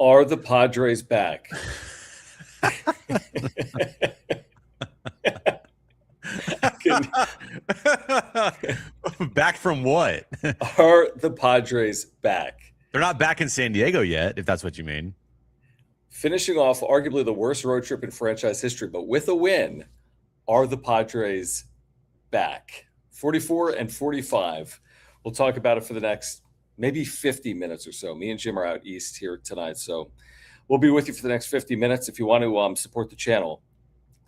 Are the Padres back? Back from what? Are the Padres back? They're not back in San Diego yet, if that's what you mean. Finishing off arguably the worst road trip in franchise history, but with a win, are the Padres back? 44-45. We'll talk about it for the next maybe 50 minutes or so. Me and Jim are out east here tonight, so we'll be with you for the next 50 minutes. If you want to support the channel,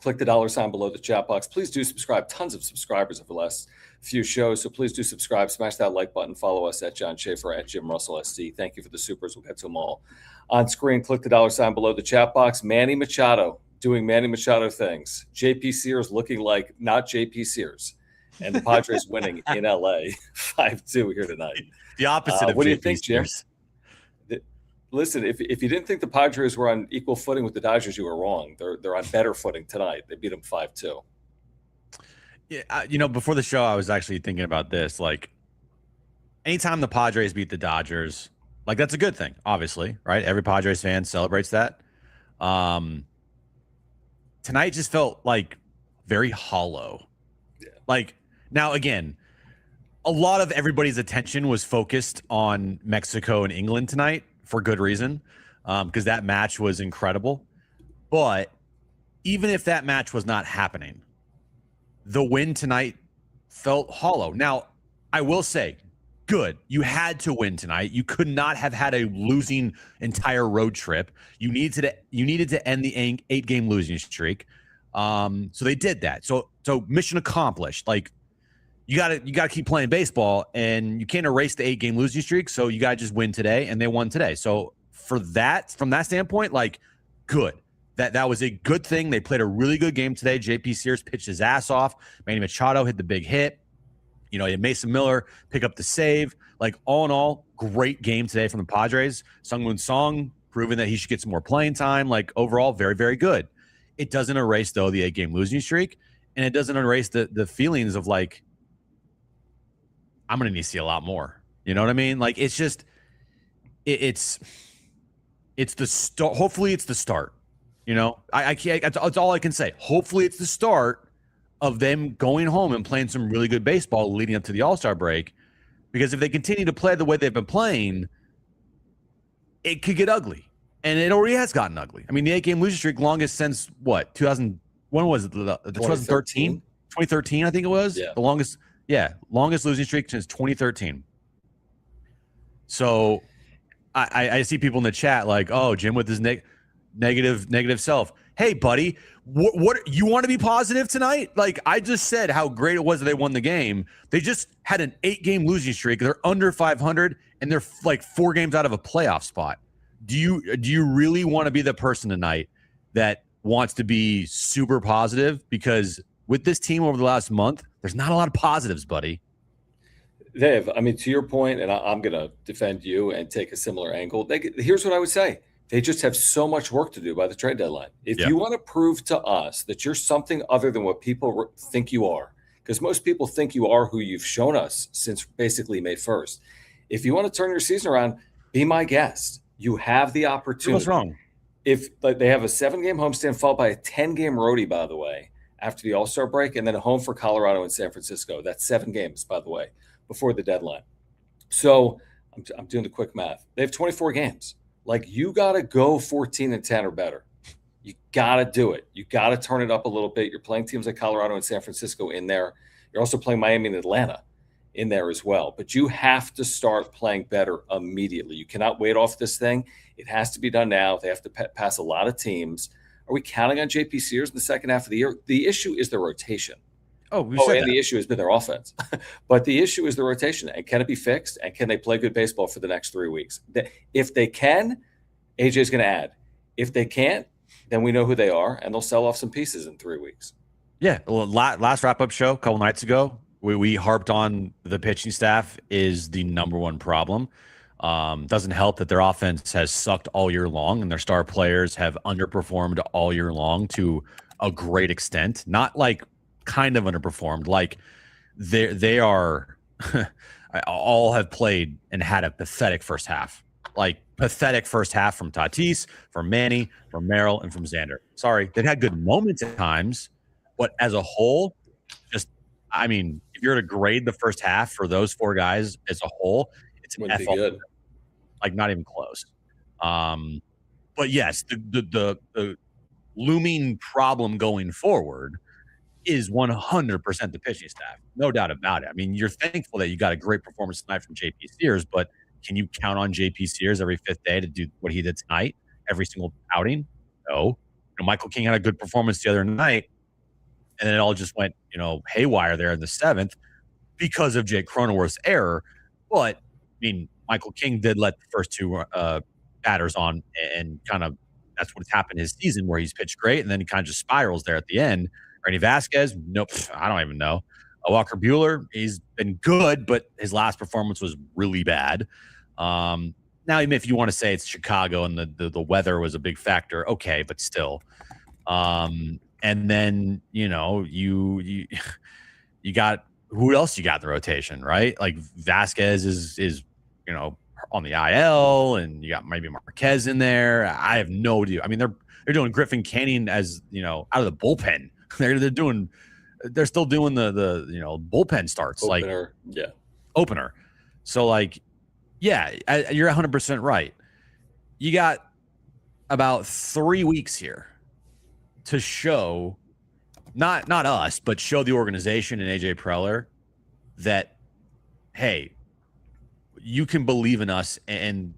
click the $ below the chat box. Please do subscribe. Tons of subscribers over the last few shows, so please do subscribe. Smash that like button. Follow us at John Schaefer, at Jim Russell SC. Thank you for the supers. We'll get to them all on screen. Click the $ below the chat box. Manny Machado doing Manny Machado things. JP Sears looking like not JP Sears. And the Padres winning in LA 5-2 here tonight. The opposite of what JP do you think, Jim? Sears. Listen, if you didn't think the Padres were on equal footing with the Dodgers, you were wrong. They're on better footing tonight. They beat them 5-2. Yeah, before the show, I was actually thinking about this. Like, anytime the Padres beat the Dodgers, like, that's a good thing, obviously, right? Every Padres fan celebrates that. Tonight just felt like very hollow. Yeah. Like, now again, a lot of everybody's attention was focused on Mexico and England tonight for good reason, because that match was incredible. But even if that match was not happening, the win tonight felt hollow. Now, I will say, good. You had to win tonight. You could not have had a losing entire road trip. You needed to end the 8-game losing streak. So they did that. So mission accomplished. Like, you gotta keep playing baseball, and you can't erase the 8-game losing streak. So you gotta just win today, and they won today. So from that standpoint, like, good. That was a good thing. They played a really good game today. JP Sears pitched his ass off. Manny Machado hit the big hit. You had Mason Miller pick up the save. Like, all in all, great game today from the Padres. Sungwoo Song proving that he should get some more playing time. Like, overall, very, very good. It doesn't erase, though, the 8-game losing streak, and it doesn't erase the feelings of, like, I'm going to need to see a lot more. You know what I mean? Like, it's just it's the start. Hopefully it's the start. I can't. That's all I can say. Hopefully it's the start of them going home and playing some really good baseball leading up to the All-Star break. Because if they continue to play the way they've been playing, it could get ugly. And it already has gotten ugly. I mean, the 8-game losing streak, longest since what? 2000? When was it? 2013? 2013, I think it was. Yeah. The longest losing streak since 2013. So I see people in the chat like, oh, Jim with his negative self. Hey, buddy, what you want to be positive tonight? Like, I just said how great it was that they won the game. They just had an 8-game losing streak. They're under 500, and they're like 4 games out of a playoff spot. Do you really want to be the person tonight that wants to be super positive? Because with this team over the last month, there's not a lot of positives, buddy. Dave, I mean, to your point, and I'm going to defend you and take a similar angle. Here's what I would say. They just have so much work to do by the trade deadline. If you want to prove to us that you're something other than what people think you are, because most people think you are who you've shown us since basically May 1st. If you want to turn your season around, be my guest. You have the opportunity. What's wrong? If they have a 7-game homestand followed by a 10-game roadie, by the way, after the All-Star break, and then a home for Colorado and San Francisco. That's 7 games, by the way, before the deadline. So I'm doing the quick math. They have 24 games. Like, you got to go 14-10 or better. You got to do it. You got to turn it up a little bit. You're playing teams like Colorado and San Francisco in there. You're also playing Miami and Atlanta in there as well. But you have to start playing better immediately. You cannot wait off this thing. It has to be done now. They have to pass a lot of teams. Are we counting on JP Sears in the second half of the year? The issue is the rotation. And the issue has been their offense. But the issue is the rotation. And can it be fixed? And can they play good baseball for the next 3 weeks? If they can, AJ's going to add. If they can't, then we know who they are, and they'll sell off some pieces in 3 weeks. Yeah. Well, last wrap-up show a couple nights ago, we harped on the pitching staff is the number one problem. Doesn't help that their offense has sucked all year long, and their star players have underperformed all year long to a great extent. Not like kind of underperformed, like they are all have played and had a pathetic first half. like pathetic first half from Tatis, from Manny, from Merrill, and from Xander. Sorry, they've had good moments at times, but as a whole, just I mean, if you're to grade the first half for those four guys as a whole, it's an Wouldn't F be good. like not even close. But yes, the looming problem going forward is 100% the pitching staff. No doubt about it. I mean, you're thankful that you got a great performance tonight from JP Sears, but can you count on JP Sears every fifth day to do what he did tonight, every single outing? No. Michael King had a good performance the other night, and then it all just went, haywire there in the seventh because of Jake Cronenworth's error. But, I mean, Michael King did let the first two batters on, and kind of that's what's happened his season, where he's pitched great, and then he kind of just spirals there at the end. Ernie Vasquez, nope, I don't even know. Walker Buehler, he's been good, but his last performance was really bad. Now, even if you want to say it's Chicago and the weather was a big factor, okay, but still. And then you got who else you got in the rotation, right? Like Vasquez is on the IL, and you got maybe Marquez in there. I have no idea. I mean, they're doing Griffin Canning as out of the bullpen. They're still doing the bullpen starts, Opener. Opener. So you're 100% right. You got about 3 weeks here to show not us, but show the organization and AJ Preller that, hey, you can believe in us and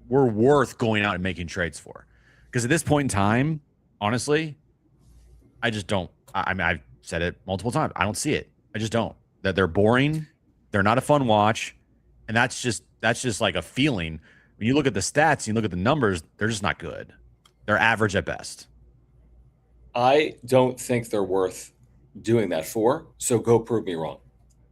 we're worth going out and making trades for. Because at this point in time, honestly, I just don't. I mean, I've said it multiple times. I don't see it. I just don't. That they're boring. They're not a fun watch. And that's just like a feeling. When you look at the stats, you look at the numbers, they're just not good. They're average at best. I don't think they're worth doing that for. So go prove me wrong.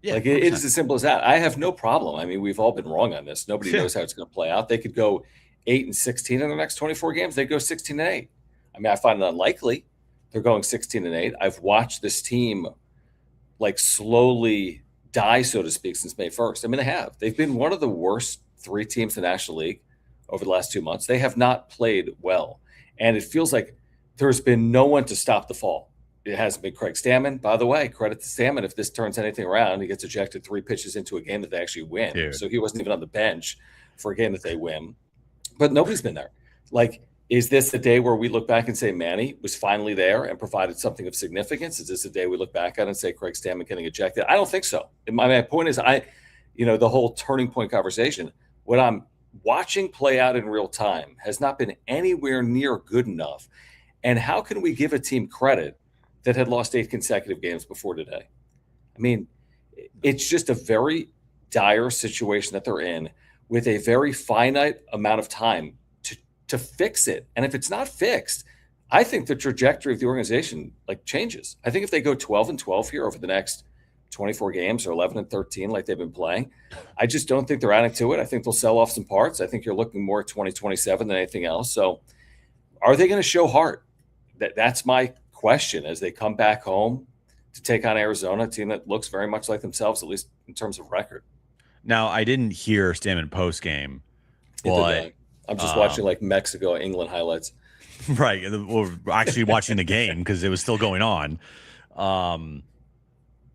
Yeah, it's as simple as that. I have no problem. I mean, we've all been wrong on this. Nobody knows how it's going to play out. They could go 8-16 in the next 24 games. They go 16-8. I mean, I find it unlikely they're going 16-8. I've watched this team slowly die, so to speak, since May 1st. I mean, they have. They've been one of the worst three teams in the National League over the last 2 months. They have not played well. And it feels like there's been no one to stop the fall. It hasn't been Craig Stammen. By the way, credit to Stammen. If this turns anything around, he gets ejected 3 pitches into a game that they actually win. Dude. So he wasn't even on the bench for a game that they win. But nobody's been there. Is this the day where we look back and say Manny was finally there and provided something of significance? Is this the day we look back at and say Craig Stammen getting ejected? I don't think so. My point is, the whole turning point conversation, what I'm watching play out in real time has not been anywhere near good enough. And how can we give a team credit that had lost 8 consecutive games before today? I mean, it's just a very dire situation that they're in with a very finite amount of time to fix it. And if it's not fixed, I think the trajectory of the organization changes. I think if they go 12-12 here over the next 24 games or 11-13 like they've been playing, I just don't think they're adding to it. I think they'll sell off some parts. I think you're looking more at 2027 than anything else. So are they going to show heart? That's my question as they come back home to take on Arizona, a team that looks very much like themselves, at least in terms of record. Now, I didn't hear Stammen post game, but I'm just watching Mexico, England highlights. Right. We're actually watching the game because it was still going on.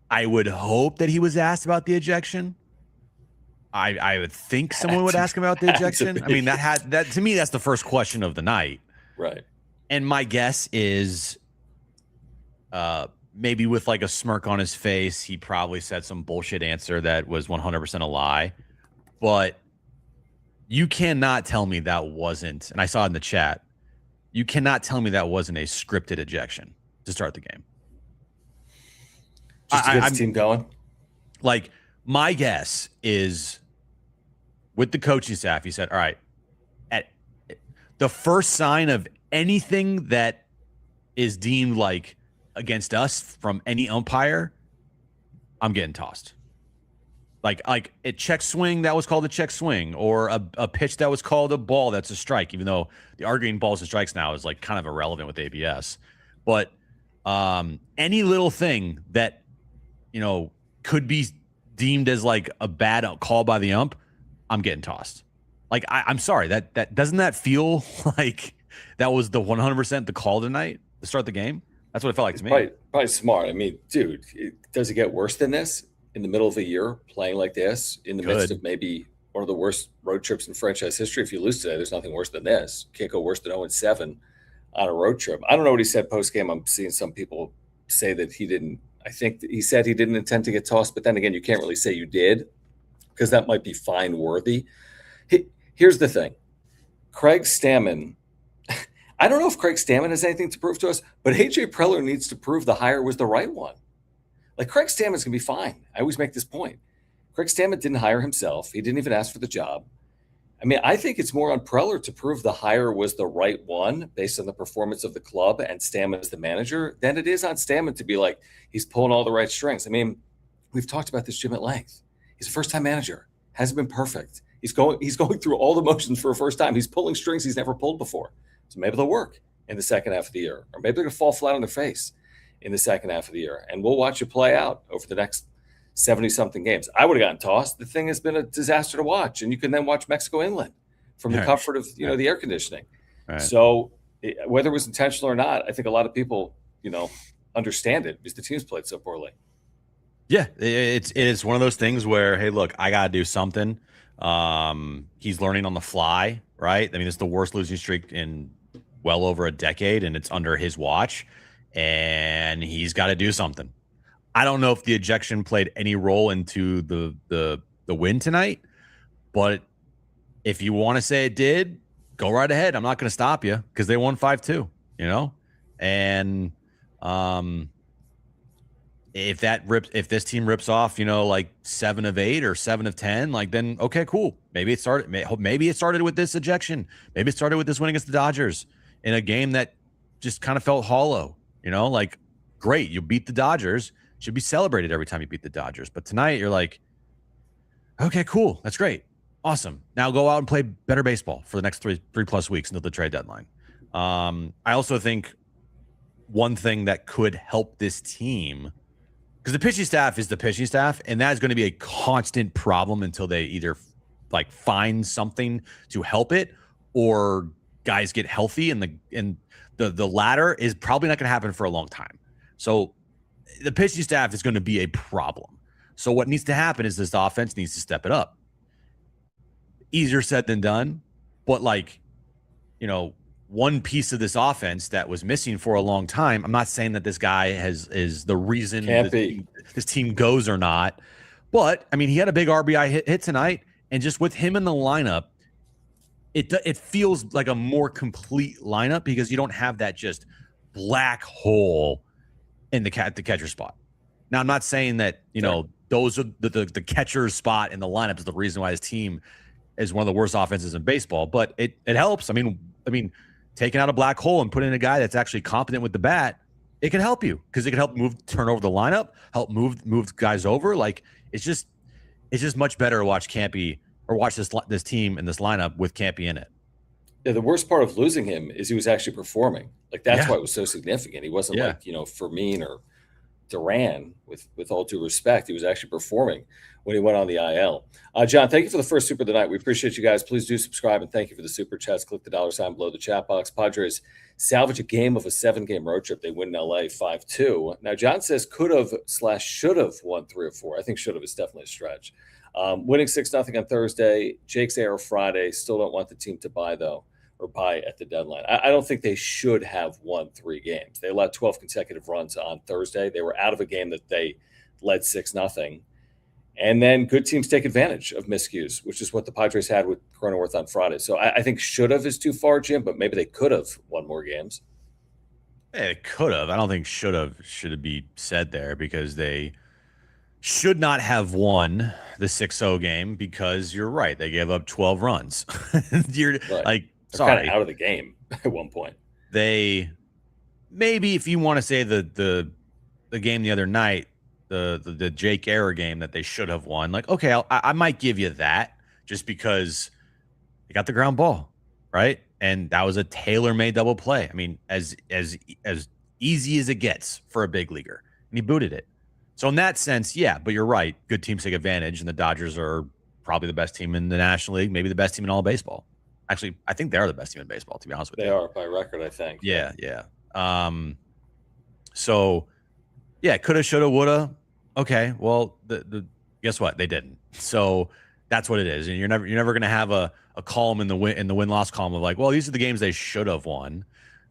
I would hope that he was asked about the ejection. I would think someone would ask him about the ejection. I mean, that to me, that's the first question of the night. Right. And my guess is maybe with a smirk on his face, he probably said some bullshit answer that was 100% a lie. But you cannot tell me that wasn't, and I saw it in the chat, you cannot tell me that wasn't a scripted ejection to start the game. Just to get the team going? My guess is with the coaching staff, he said, all right, at the first sign of anything that is deemed against us from any umpire, I'm getting tossed. Like a check swing that was called a check swing, or a pitch that was called a ball that's a strike, even though the arguing balls and strikes now is kind of irrelevant with ABS. But any little thing that could be deemed as a bad call by the ump, I'm getting tossed. Like I'm sorry, that doesn't that feel like that was the 100% the call tonight to start the game? That's what it felt like It's to me. probably smart. I mean, dude, does it get worse than this in the middle of the year playing like this in the midst Good. of maybe one of the worst road trips in franchise history? If you lose today, there's nothing worse than this. Can't go worse than 0-7 on a road trip. I don't know what he said post game. I'm seeing some people say that he didn't. I think he said he didn't intend to get tossed, but then again, you can't really say you did because that might be fine worthy. Here's the thing. Craig Stammen, I don't know if Craig Stammen has anything to prove to us, but AJ Preller needs to prove the hire was the right one. Like Craig Stammen's going to be fine. I always make this point. Craig Stammen didn't hire himself. He didn't even ask for the job. I mean, I think it's more on Preller to prove the hire was the right one based on the performance of the club and Stammen as the manager than it is on Stammen to be like, he's pulling all the right strings. I mean, we've talked about this, Jim, at length. He's a first-time manager. Hasn't been perfect. He's going through all the motions for a first time. He's pulling strings he's never pulled before. So maybe they'll work in the second half of the year, or maybe they're going to fall flat on their face in the second half of the year. And we'll watch it play out over the next 70-something games. I would have gotten tossed. The thing has been a disaster to watch, and you can then watch Mexico Inland from the comfort of the air conditioning. Right. So whether it was intentional or not, I think a lot of people understand it because the team's played so poorly. Yeah, it is one of those things where, hey, look, I gotta do something. He's learning on the fly, right? I mean, it's the worst losing streak in well over a decade, and it's under his watch, and he's got to do something. I don't know if the ejection played any role into the win tonight, but if you want to say it did, go right ahead. I'm not going to stop you because they won 5-2, and if this team rips off, like 7 of 8 or 7 of 10, like then okay, cool. Maybe it started with this ejection. Maybe it started with this win against the Dodgers in a game that just kind of felt hollow. Like great, you beat the Dodgers. Should be celebrated every time you beat the Dodgers. But tonight you're like, okay, cool, that's great, awesome. Now go out and play better baseball for the next three plus weeks until the trade deadline. I also think one thing that could help this team, because the pitching staff is the pitching staff, and that is going to be a constant problem until they either like find something to help it or guys get healthy, and the latter is probably not going to happen for a long time. So the pitching staff is going to be a problem. So what needs to happen is this offense needs to step it up. Easier said than done, but one piece of this offense that was missing for a long time. I'm not saying that this guy is the reason this team goes or not, but I mean, he had a big RBI hit tonight, and just with him in the lineup, it feels like a more complete lineup because you don't have that just black hole in the catcher spot. Now, I'm not saying that those are the catcher's spot in the lineup is the reason why his team is one of the worst offenses in baseball, but it helps. I mean, taking out a black hole and putting in a guy that's actually competent with the bat, it can help you because it can help turn over the lineup, help move guys over. Like it's just much better to watch Campy or watch this team and this lineup with Campy in it. Yeah, the worst part of losing him is he was actually performing. Like that's why it was so significant. He wasn't like Fermin or Duran. With all due respect, he was actually performing when he went on the IL. John, thank you for the first super of the night. We appreciate you guys. Please do subscribe, and thank you for the super chats. Click the $ below the chat box. Padres salvage a game of a 7-game road trip. They win in LA 5-2. Now, John says could have / should have won 3 or 4. I think should have is definitely a stretch. Winning 6-0 on Thursday. Jake's error Friday. Still don't want the team to buy at the deadline. I don't think they should have won 3 games. They allowed 12 consecutive runs on Thursday. They were out of a game that they led 6-0. And then good teams take advantage of miscues, which is what the Padres had with Cronenworth on Friday. So I think should have is too far, Jim, but maybe they could have won more games. It could have. I don't think should be said there because they should not have won the 6-0 game because you're right. They gave up 12 runs. You're right. Sorry, kind of out of the game at one point. They maybe, if you want to say the game the other night, the Jake error game that they should have won, like okay, I might give you that just because they got the ground ball right, and that was a tailor-made double play. I mean, as easy as it gets for a big leaguer, and he booted it. So in that sense, yeah. But you're right. Good teams take advantage, and the Dodgers are probably the best team in the National League, maybe the best team in all of baseball. Actually, I think they're the best team in baseball, to be honest with you. They are by record, I think. Yeah. So, yeah, coulda, shoulda, woulda. Okay, well, the guess what? They didn't. So that's what it is. And you're never going to have a column in the win-loss column of like, well, these are the games they should have won.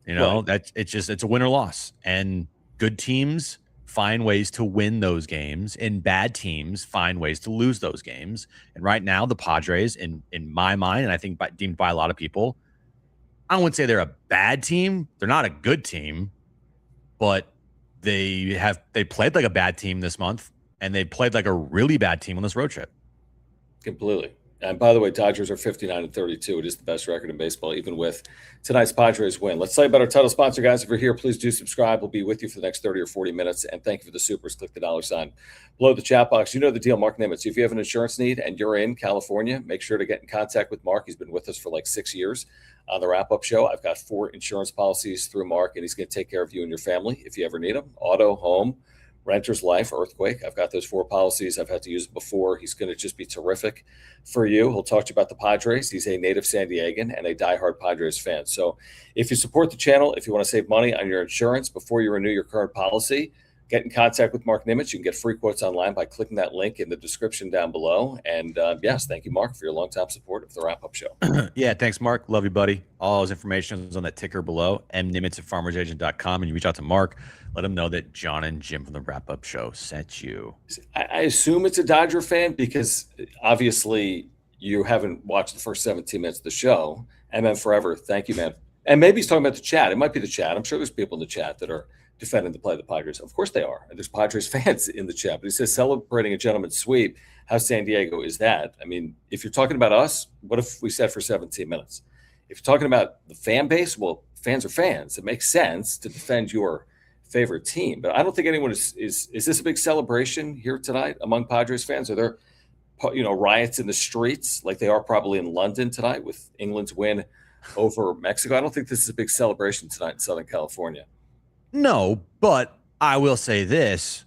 That it's a win or loss. And good teams find ways to win those games, and bad teams find ways to lose those games. And right now, the Padres, in my mind, and I think deemed by a lot of people, I wouldn't say they're a bad team. They're not a good team, but they played like a bad team this month, and they played like a really bad team on this road trip. Completely. And by the way, Dodgers are 59-32. It is the best record in baseball, even with tonight's Padres win. Let's tell you about our title sponsor, guys. If you're here, please do subscribe. We'll be with you for the next 30 or 40 minutes. And thank you for the supers. Click the $ below the chat box. You know the deal, Mark Nimitz. If you have an insurance need and you're in California, make sure to get in contact with Mark. He's been with us for like 6 years on the Wrap Up Show. I've got 4 insurance policies through Mark, and he's going to take care of you and your family if you ever need them. Auto, home, renter's life, earthquake. I've got those 4 policies. I've had to use them before. He's going to just be terrific for you. He'll talk to you about the Padres. He's a native San Diegan and a diehard Padres fan. So if you support the channel, if you want to save money on your insurance before you renew your current policy, get in contact with Mark Nimitz. You can get free quotes online by clicking that link in the description down below. And yes, thank you, Mark, for your longtime support of the Wrap Up Show. Yeah, thanks, Mark. Love you, buddy. All his information is on that ticker below, mnimitz@farmersagent.com. And you reach out to Mark, let him know that John and Jim from the Wrap Up Show sent you. I assume it's a Dodger fan because obviously you haven't watched the first 17 minutes of the show. MM Forever, thank you, man. And maybe he's talking about the chat. It might be the chat. I'm sure there's people in the chat that are defending the play of the Padres. Of course they are. And there's Padres fans in the chat. But he says, celebrating a gentleman's sweep. How San Diego is that? I mean, if you're talking about us, what if we said for 17 minutes? If you're talking about the fan base, well, fans are fans. It makes sense to defend your favorite team. But I don't think anyone is this a big celebration here tonight among Padres fans? Are there, riots in the streets like they are probably in London tonight with England's win over Mexico? I don't think this is a big celebration tonight in Southern California. No, but I will say this.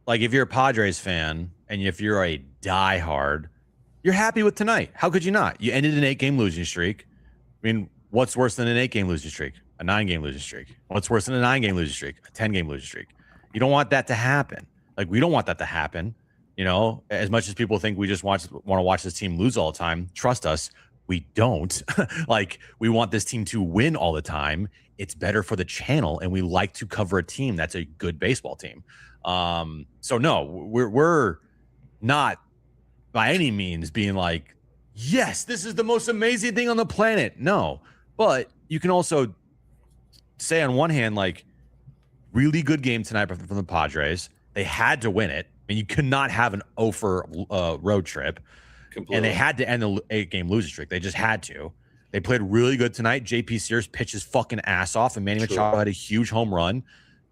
Like, if you're a Padres fan and if you're a diehard, you're happy with tonight. How could you not? You ended an 8-game losing streak. I mean, what's worse than an 8-game losing streak? A 9-game losing streak. What's worse than a 9-game losing streak? A 10-game losing streak. You don't want that to happen. Like, we don't want that to happen. As much as people think we just want to watch this team lose all the time, trust us, we don't. Like, we want this team to win all the time. It's better for the channel, and we like to cover a team that's a good baseball team. So no, we're not by any means being like, yes, this is the most amazing thing on the planet. No, but you can also say on one hand, like, really good game tonight from the Padres. They had to win it. I mean, you could not have an 0-for road trip. Completely. And they had to end the 8-game losing streak. They just had to. They played really good tonight. JP Sears pitched his fucking ass off, and Manny Machado had a huge home run.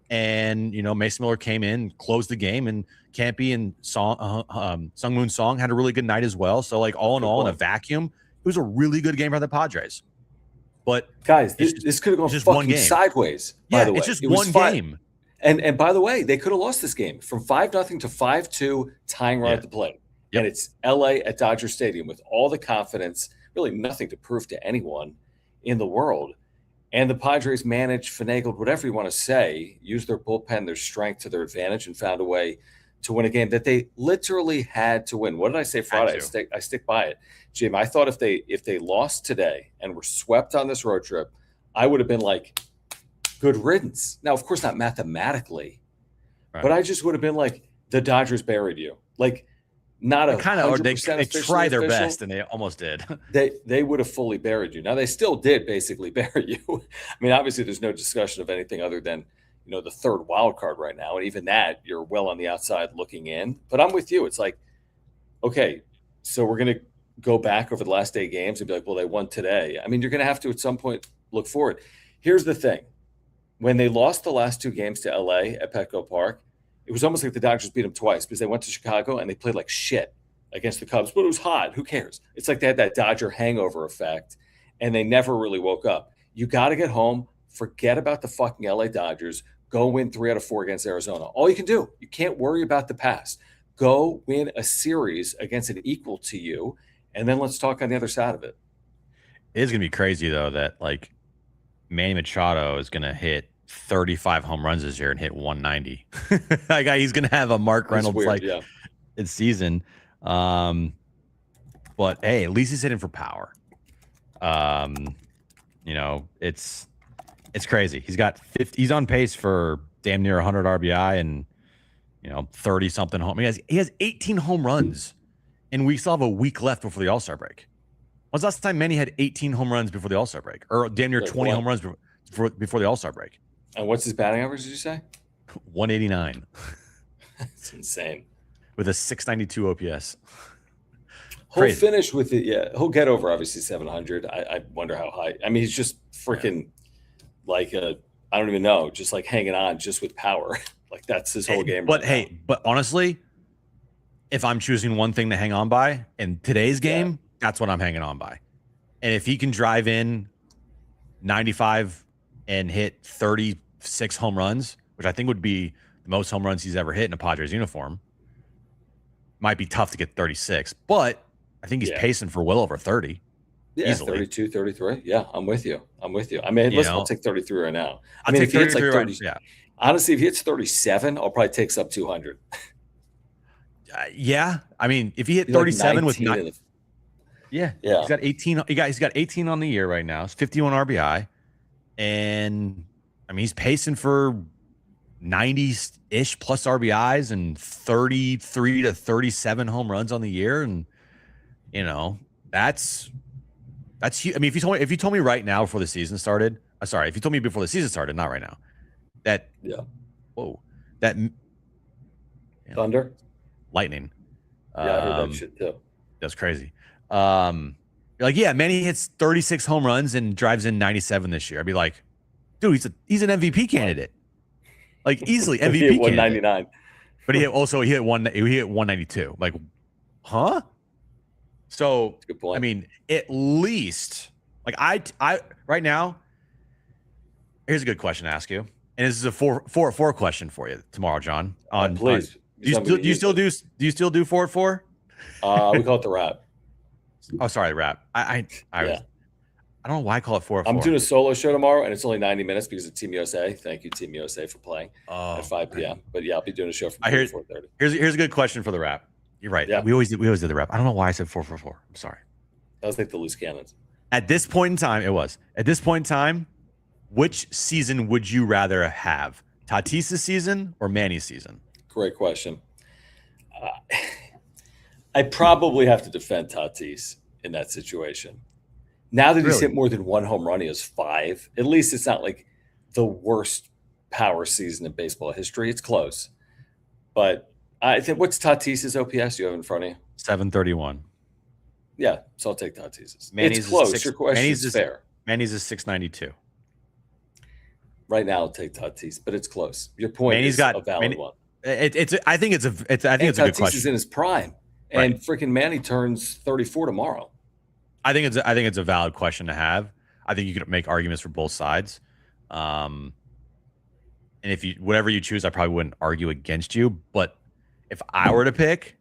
And, Mason Miller came in, closed the game, and Campy and Sungmoon Song had a really good night as well. So, like, all in all, in a vacuum, it was a really good game for the Padres. But guys, this could have gone just fucking sideways. By the way, it's just one game. And by the way, they could have lost this game from 5-0 to 5-2, tying right at the plate. Yep. And it's LA at Dodger Stadium with all the confidence, really nothing to prove to anyone in the world. And the Padres managed, finagled, whatever you want to say, used their bullpen, their strength to their advantage, and found a way to win a game that they literally had to win. What did I say Friday? I stick by it. Jim, I thought if they lost today and were swept on this road trip, I would have been like, good riddance. Now, of course, not mathematically, but I just would have been like, the Dodgers buried you. Like, not a kind of, they try their best, and they almost did. They would have fully buried you. Now, they still did basically bury you. I mean, obviously, there's no discussion of anything other than, the third wild card right now. And even that, you're well on the outside looking in. But I'm with you. It's like, okay, so we're going to go back over the last 8 games and be like, well, they won today. I mean, you're going to have to at some point look forward. Here's the thing. When they lost the last 2 games to LA at Petco Park, it was almost like the Dodgers beat them twice because they went to Chicago and they played like shit against the Cubs, but it was hot. Who cares? It's like they had that Dodger hangover effect, and they never really woke up. You got to get home, forget about the fucking LA Dodgers, go win 3 out of 4 against Arizona. All you can do. You can't worry about the past. Go win a series against an equal to you, and then let's talk on the other side of it. It is going to be crazy, though, that like Manny Machado is going to hit 35 home runs this year and hit 190. Like he's going to have a Mark Reynolds weird, like yeah. It's season. But hey, at least he's hitting for power. It's crazy. He's on pace for damn near 100 RBI and 30 something home. He has 18 home runs, and we still have a week left before the All-Star break. When's the last time Manny had 18 home runs before the All-Star break, or damn near 20 home runs before the All-Star break? And what's his batting average? Did you say 189? It's insane. With a 692 OPS. He'll finish with it. Yeah, he'll get over obviously 700. I wonder how high. I mean, he's just freaking like I don't even know, just like hanging on just with power. Like that's his whole game. But but honestly, if I'm choosing one thing to hang on by in today's game, that's what I'm hanging on by. And if he can drive in 95 and hit 36 home runs, which I think would be the most home runs he's ever hit in a Padres uniform, might be tough to get 36, but I think he's pacing for well over 30. Yeah, easily. 32, 33. Yeah, I'm with you. I mean, I'll take 33 right now. I mean, if he hits like 30, honestly, if he hits 37, I'll probably take sub 200. Yeah, I mean, if he hit 37 with he's got 18. He's got 18 on the year right now. It's 51 RBI, and I mean, he's pacing for 90-ish plus RBIs and 33 to 37 home runs on the year, and that's huge. I mean, if you told me right now before the season started, if you told me before the season started, not right now, that thunder, lightning, I heard that shit too. That's crazy. Manny hits 36 home runs and drives in 97 this year. I'd be like, dude, he's an MVP candidate. Like easily MVP. He hit 199. But he hit 192. Like, huh? So good point. I mean, at least like I right now. Here's a good question to ask you, and this is a four question for you tomorrow, John. Please. Do you still do 4-4? We call it the wrap. Oh, sorry, wrap. I don't know why I call it 4-4. I'm doing a solo show tomorrow, and it's only 90 minutes because of Team USA. Thank you, Team USA, for playing at 5 p.m. But yeah, I'll be doing a show from 4:30. Here's a good question for the wrap. You're right. Yeah. We always did the wrap. I don't know why I said 4-4-4. I'm sorry. That was like the loose cannons. At this point in time, it was. At this point in time, which season would you rather have? Tatis's season or Manny's season? Great question. I probably have to defend Tatis in that situation. Now that he's hit more than one home run, he has 5. At least it's not like the worst power season in baseball history. It's close. But I think, what's Tatis's OPS you have in front of you? 731. Yeah, so I'll take Tatis's. It's close. Your question is fair. Manny's is 692. Right now, I'll take Tatis, but it's close. Your point is a valid one. I think it's a good question. Tatis is in his prime, and freaking Manny turns 34 tomorrow. I think it's a valid question to have. I think you could make arguments for both sides. And if whatever you choose, I probably wouldn't argue against you. But if I were to pick,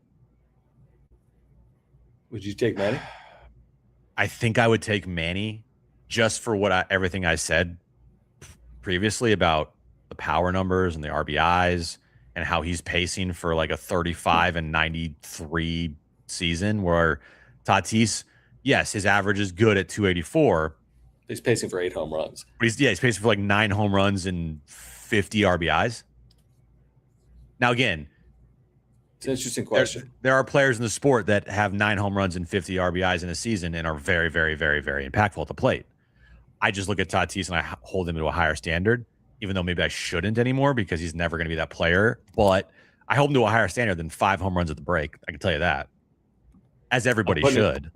would you take Manny? I think I would take Manny just for everything I said previously about the power numbers and the RBIs and how he's pacing for like a 35 and 93 season, where Tatis, yes, his average is good at 284. He's pacing for 8 home runs. But he's pacing for like 9 home runs and 50 RBIs. Now, again, it's an interesting question. There are players in the sport that have 9 home runs and 50 RBIs in a season and are very, very, very, very impactful at the plate. I just look at Tatis and I hold him to a higher standard, even though maybe I shouldn't anymore because he's never going to be that player. But I hold him to a higher standard than 5 home runs at the break. I can tell you that, as everybody should.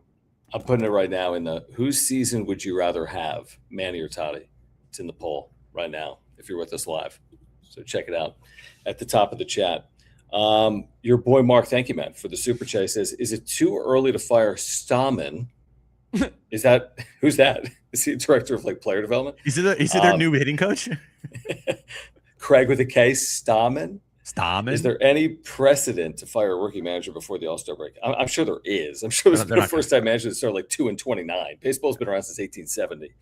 I'm putting it right now in the whose season would you rather have, Manny or Toddy? It's in the poll right now if you're with us live. So check it out at the top of the chat. Your boy Mark, thank you, man, for the super chat. He says, is it too early to fire Stammen? Who's that? Is he director of like player development? Is he their new hitting coach? Craig with a K, Stammen. Stammen? Is there any precedent to fire a rookie manager before the All-Star break? I'm sure there is. I'm sure there's been a first-time manager that started like 2-29. Baseball's been around since 1870,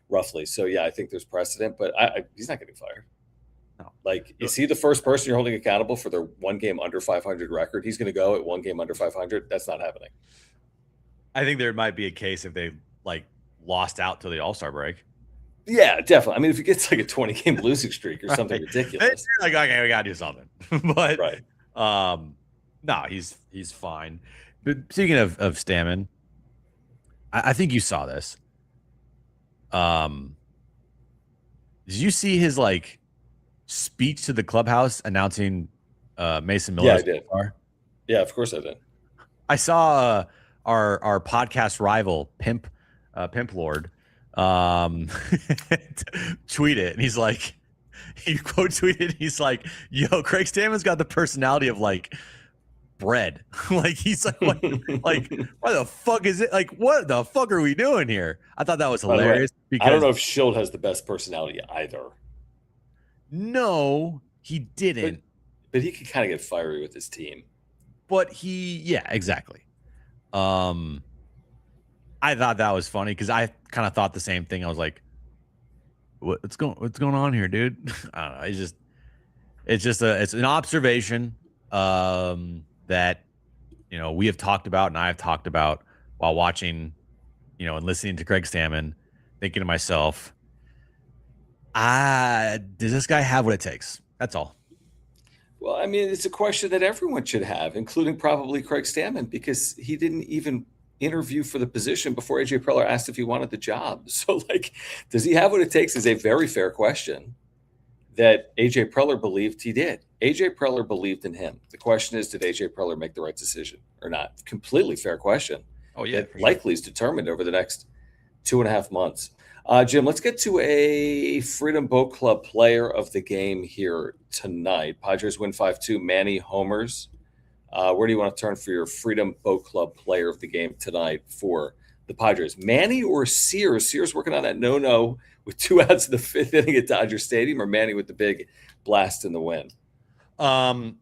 roughly. So yeah, I think there's precedent, but he's not getting fired. No. Like, is he the first person you're holding accountable for their one game under 500 record? He's going to go at one game under 500. That's not happening. I think there might be a case if they like lost out to the All-Star break. Yeah, definitely. I mean, if he gets like a 20-game losing streak or something ridiculous, like, okay, we gotta do something. But right. No, he's fine. But speaking of Stammen, I think you saw this. Did you see his like speech to the clubhouse announcing Mason Miller? Yeah, I did. Yeah, of course I did. I saw our podcast rival Pimp Lord tweet it, and he's like, he quote tweeted, he's like, yo, Craig Stammen's got the personality of like bread. Like he's like, what, like, why the fuck is it? Like, what the fuck are we doing here? I thought that was hilarious. Because I don't know if Schild has the best personality either. No, he didn't. But he could kind of get fiery with his team. But yeah, exactly. I thought that was funny because I kind of thought the same thing. I was like, what's going on here, dude? I don't know. It's an observation that, you know, we have talked about and I have talked about while watching, you know, and listening to Craig Stammen, thinking to myself, does this guy have what it takes? That's all. Well, I mean, it's a question that everyone should have, including probably Craig Stammen, because he didn't even interview for the position before AJ Preller asked if he wanted the job. So, like, does he have what it takes is a very fair question that AJ Preller believed he did. AJ Preller believed in him. The question is, did AJ Preller make the right decision or not? Completely fair question. Oh, yeah. Likely is determined over the next 2.5 months. Jim, let's get to a Freedom Boat Club player of the game here tonight. Padres win 5-2. Manny homers. Where do you want to turn for your Freedom Boat Club player of the game tonight for the Padres? Manny or Sears? Sears working on that no-no with 2 outs in the 5th inning at Dodger Stadium, or Manny with the big blast in the win? I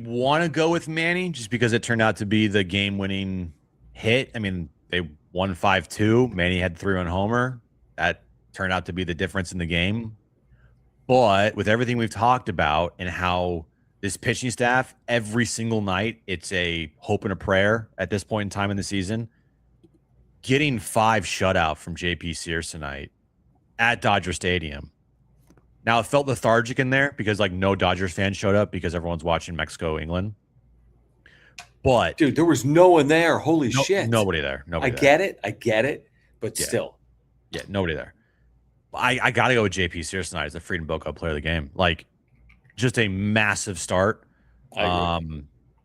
want to go with Manny just because it turned out to be the game-winning hit. I mean, they won 5-2. Manny had 3-run homer. That turned out to be the difference in the game. But with everything we've talked about and how this pitching staff, every single night, it's a hope and a prayer at this point in time in the season. Getting 5 shutout from JP Sears tonight at Dodger Stadium. Now, it felt lethargic in there because, like, no Dodgers fans showed up because everyone's watching Mexico, England. But dude, there was no one there. Holy shit. Nobody there. I get it. But still. Yeah, nobody there. I got to go with JP Sears tonight as the Freedom Boat Club player of the game. Like, just a massive start.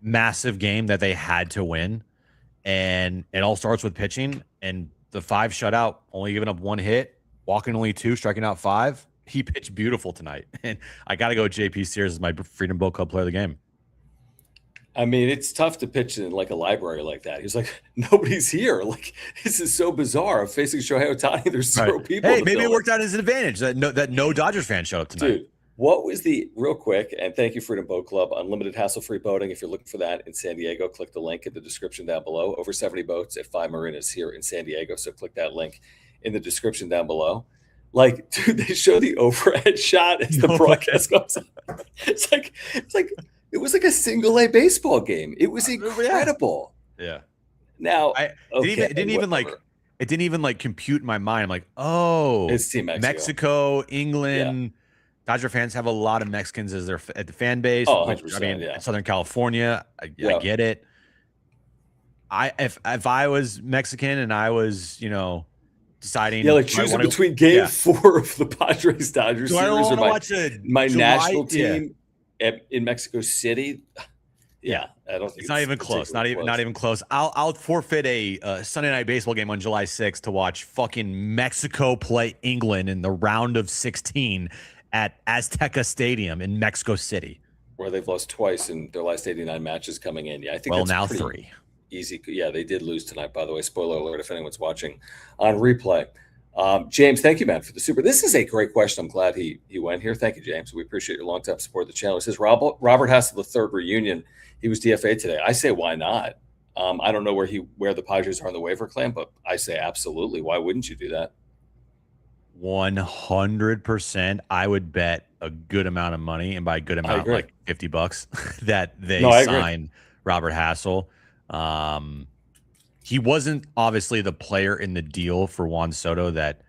Massive game that they had to win. And it all starts with pitching. And the 5 shutout, only giving up 1 hit, walking only 2, striking out 5. He pitched beautiful tonight. And I got to go with JP Sears as my Freedom Boat Club player of the game. I mean, it's tough to pitch in like a library like that. He's like, nobody's here. Like, this is so bizarre. I'm facing Shohei Ohtani. There's 0 people. Hey, maybe it worked out as an advantage that no Dodgers fan showed up tonight. Dude, what was real quick, and thank you, Freedom Boat Club, unlimited hassle-free boating. If you're looking for that in San Diego, click the link in the description down below. Over 70 boats at 5 marinas here in San Diego. So click that link in the description down below. Like, dude, they show the overhead shot as the broadcast goes on. It's like it was like a single A baseball game. It was incredible. Yeah. Now, it didn't even compute in my mind. I'm like, oh, it's Team Mexico, England. Yeah. Dodger fans have a lot of Mexicans as at the fan base. Oh, 100%, I mean, Southern California. I get it. If I was Mexican and I was, you know, deciding, like choosing between Game 4 of the Padres Dodgers series or my national team in Mexico City. Yeah, I don't think it's not even close. Not even close. I'll forfeit a Sunday night baseball game on July 6th to watch fucking Mexico play England in the round of 16 at Azteca Stadium in Mexico City, where they've lost twice in their last 89 matches coming in. Yeah, I think that's now 3. Easy. Yeah, they did lose tonight, by the way. Spoiler alert if anyone's watching on replay. James, thank you, man, for the super. This is a great question. I'm glad he went here. Thank you, James. We appreciate your long-time support of the channel. It says Robert Hassel III reunion. He was DFA today. I say why not? I don't know where the Padres are on the waiver claim, but I say absolutely. Why wouldn't you do that? 100%. I would bet a good amount of money, and by a good amount, like $50, that they sign Robert Hassel. He wasn't obviously the player in the deal for Juan Soto that,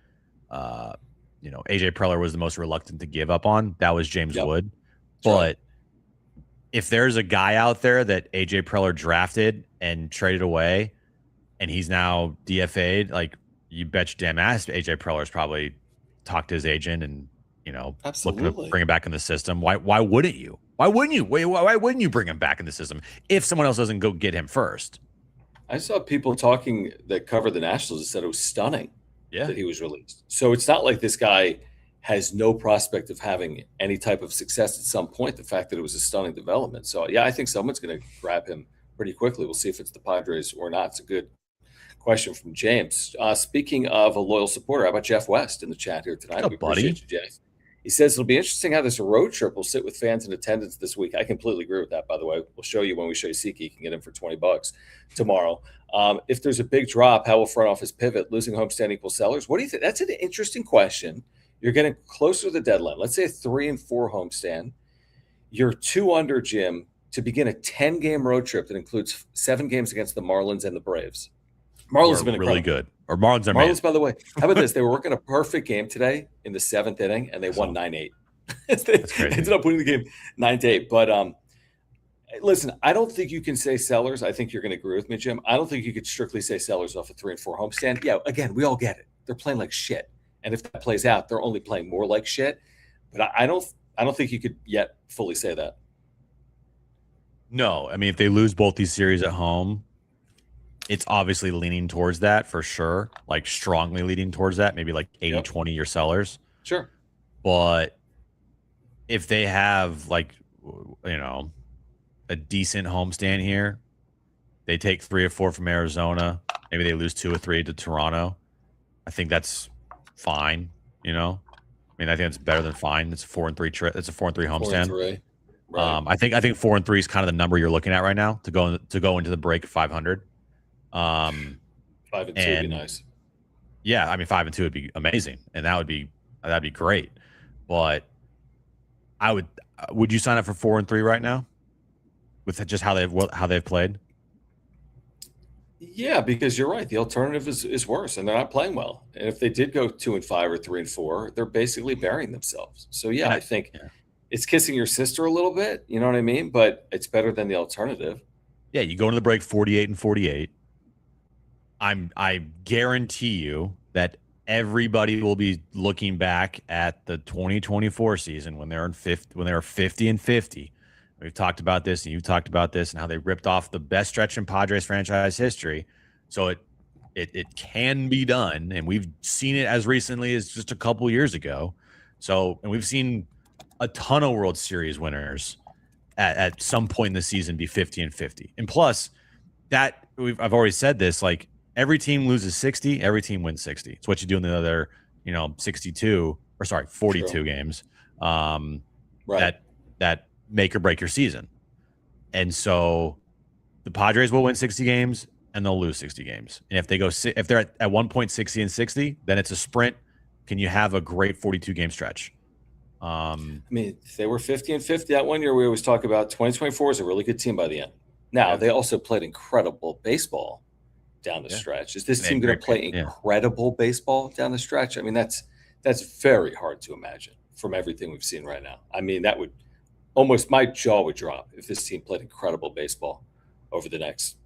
AJ Preller was the most reluctant to give up on. That was James Wood. But if there's a guy out there that AJ Preller drafted and traded away, and he's now DFA'd, like, you bet your damn ass AJ Preller's probably talked to his agent and, looking to bring him back in the system. Why wouldn't you? Why wouldn't you? Why wouldn't you bring him back in the system if someone else doesn't go get him first? I saw people talking that covered the Nationals and said it was stunning that he was released. So it's not like this guy has no prospect of having any type of success at some point. The fact that it was a stunning development. So, I think someone's going to grab him pretty quickly. We'll see if it's the Padres or not. It's a good question from James. Speaking of a loyal supporter, how about Jeff West in the chat here tonight? We appreciate you, Jeff. He says it'll be interesting how this road trip will sit with fans in attendance this week. I completely agree with that, by the way. We'll show you when we show you Siki. You can get him for $20 tomorrow. If there's a big drop, how will front office pivot? Losing homestand equals sellers? What do you think? That's an interesting question. You're getting closer to the deadline. Let's say a 3-4 homestand. You're 2 under, Jim, to begin a 10-game road trip that includes 7 games against the Marlins and the Braves. Marlins have been really good. Or Marlins are Marlins, by the way. How about this? They were working a perfect game today in the 7th inning, and they won 9-8. They ended up winning the game 9-8. But listen, I don't think you can say sellers. I think you're going to agree with me, Jim. I don't think you could strictly say sellers off a 3-4 homestand. Yeah, again, we all get it. They're playing like shit, and if that plays out, they're only playing more like shit. But I don't think you could yet fully say that. No, I mean, if they lose both these series at home, it's obviously leaning towards that for sure, like strongly leaning towards that, maybe like 80-20 your sellers. Sure. But if they have a decent homestand here, they take 3 or 4 from Arizona, maybe they lose 2 or 3 to Toronto. I think that's fine. I think it's better than fine. It's a 4-3 trip. It's a 4-3 homestand. 4-3. Right. I think 4-3 is kind of the number you're looking at right now to go into the break at 500. 5-2 would be nice. Yeah, I mean 5-2 would be amazing, and that'd be great. But would you sign up for 4-3 right now with just how they've played? Yeah, because you're right. The alternative is worse, and they're not playing well. And if they did go 2-5 or 3-4, they're basically burying themselves. So I think it's kissing your sister a little bit. You know what I mean? But it's better than the alternative. Yeah, you go into the break 48-48. I guarantee you that everybody will be looking back at the 2024 season when they were 50-50. We've talked about this, and you've talked about this, and how they ripped off the best stretch in Padres franchise history. So it can be done, and we've seen it as recently as just a couple years ago. So, and we've seen a ton of World Series winners at some point in the season be 50-50. And plus, I've already said this, like, every team loses 60, every team wins 60. It's what you do in the other, 42 True. games. Right. That make or break your season. And so the Padres will win 60 games and they'll lose 60 games. And if they're at one point 60-60, then it's a sprint. Can you have a great 42 game stretch? I mean, if they were 50-50 that one year, we always talk about 2024 is a really good team by the end. Now, they also played incredible baseball down the stretch. Is this team going to play incredible baseball down the stretch? I mean, that's very hard to imagine from everything we've seen right now. I mean, that would almost, my jaw would drop if this team played incredible baseball over the next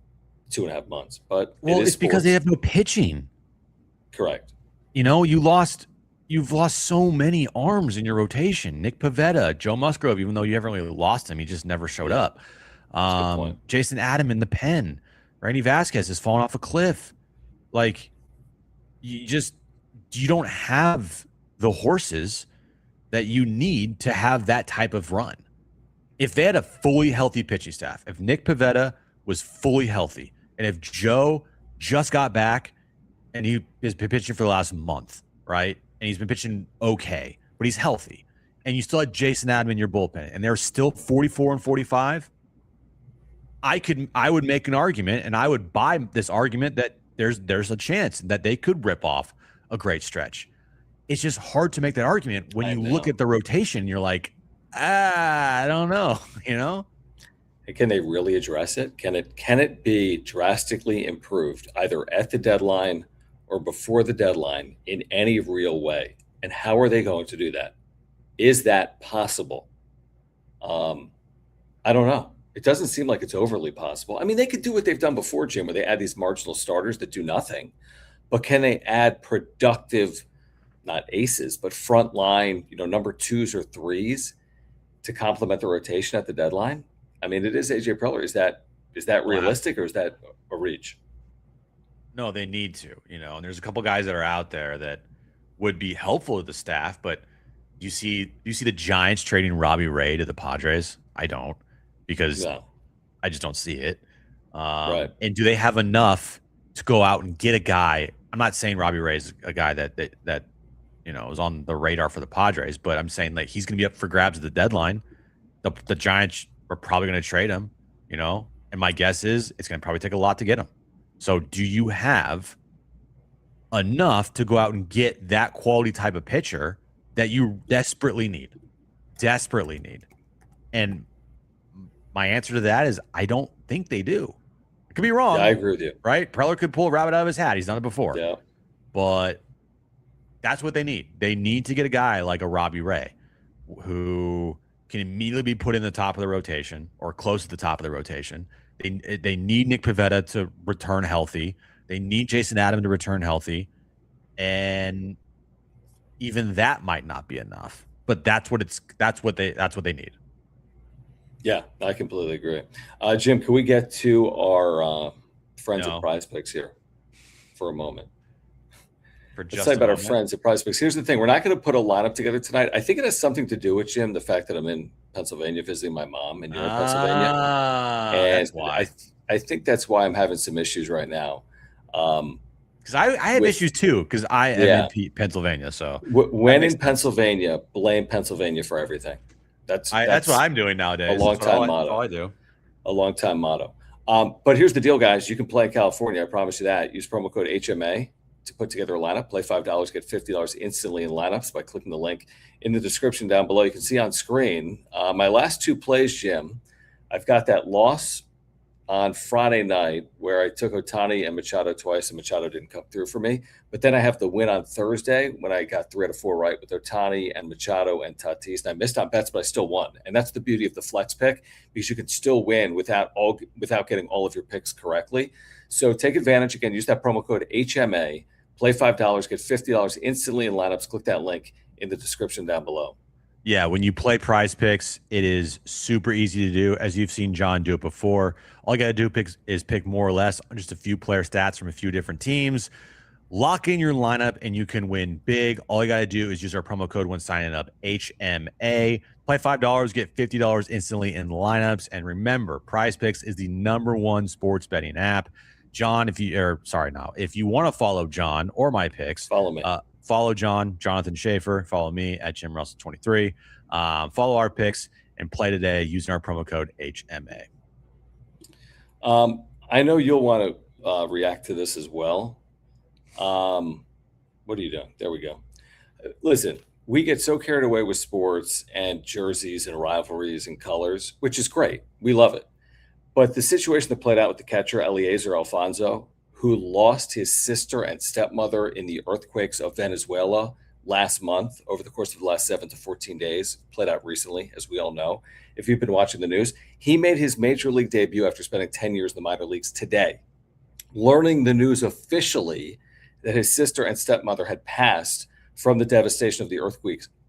2.5 months. But it's because they have no pitching. Correct. You've lost so many arms in your rotation. Nick Pivetta, Joe Musgrove, even though you haven't really lost him, he just never showed up. Jason Adam in the pen. Randy Vasquez has fallen off a cliff. Like, you don't have the horses that you need to have that type of run. If they had a fully healthy pitching staff, if Nick Pivetta was fully healthy, and if Joe just got back and he is pitching for the last month, right? And he's been pitching okay, but he's healthy. And you still had Jason Adam in your bullpen, and they're still 44 and 45. I would make an argument, and I would buy this argument that there's a chance that they could rip off a great stretch. It's just hard to make that argument when you look at the rotation. You're like, I don't know, And can they really address it? Can it be drastically improved either at the deadline or before the deadline in any real way? And how are they going to do that? Is that possible? I don't know. It doesn't seem like it's overly possible. I mean, they could do what they've done before, Jim, where they add these marginal starters that do nothing. But can they add productive, not aces, but frontline, number 2s or 3s to complement the rotation at the deadline? I mean, it is AJ Preller. Is that realistic, or is that a reach? No, they need to, and there's a couple guys that are out there that would be helpful to the staff, but you see the Giants trading Robbie Ray to the Padres? I don't, because I just don't see it. Right. And do they have enough to go out and get a guy? I'm not saying Robbie Ray is a guy that is on the radar for the Padres, but I'm saying like he's going to be up for grabs at the deadline. The Giants are probably going to trade him, and my guess is it's going to probably take a lot to get him. So do you have enough to go out and get that quality type of pitcher that you desperately need? And my answer to that is I don't think they do. I could be wrong. Yeah, I agree with you. Right? Preller could pull a rabbit out of his hat. He's done it before. Yeah. But that's what they need. They need to get a guy like a Robbie Ray who can immediately be put in the top of the rotation or close to the top of the rotation. They need Nick Pivetta to return healthy. They need Jason Adam to return healthy. And even that might not be enough. But that's what they need. Yeah, I completely agree. Jim, can we get to our friends at Prize Picks here for a moment? Let's talk about our friends at Prize Picks. Here's the thing. We're not going to put a lineup together tonight. I think it has something to do with, Jim, the fact that I'm in Pennsylvania visiting my mom, and you're in Pennsylvania. And that's why. I think that's why I'm having some issues right now. Because I have issues too, because I am in Pennsylvania. So when in Pennsylvania, blame Pennsylvania for everything. That's what I'm doing nowadays. A long-time motto. That's all I do. A long-time motto. But here's the deal, guys. You can play in California. I promise you that. Use promo code HMA to put together a lineup. Play $5, get $50 instantly in lineups by clicking the link in the description down below. You can see on screen my last 2 plays, Jim. I've got that loss on Friday night where I took Ohtani and Machado twice, and Machado didn't come through for me. But then I have the win on Thursday when I got 3 out of 4 right with Ohtani and Machado and Tatis. And I missed on bets, but I still won. And that's the beauty of the flex pick, because you can still win without getting all of your picks correctly. So take advantage. Again, use that promo code HMA. Play $5, get $50 instantly in lineups. Click that link in the description down below. Yeah, when you play Prize Picks, it is super easy to do, as you've seen John do it before. All you got to do is pick more or less just a few player stats from a few different teams. Lock in your lineup, and you can win big. All you got to do is use our promo code when signing up, HMA. Play $5, get $50 instantly in lineups. And remember, Prize Picks is the #1 sports betting app. John, if you want to follow John or my picks, follow me. Follow John, Jonathan Schaefer. Follow me at Jim Russell 23. Follow our picks and play today using our promo code HMA. I know you'll want to react to this as well. What are you doing? There we go. Listen, we get so carried away with sports and jerseys and rivalries and colors, which is great. We love it. But the situation that played out with the catcher, Eliezer Alfonso, who lost his sister and stepmother in the earthquakes of Venezuela last month over the course of the last 7 to 14 days, played out recently, as we all know. If you've been watching the news, he made his major league debut after spending 10 years in the minor leagues today, learning the news officially that his sister and stepmother had passed from the devastation of the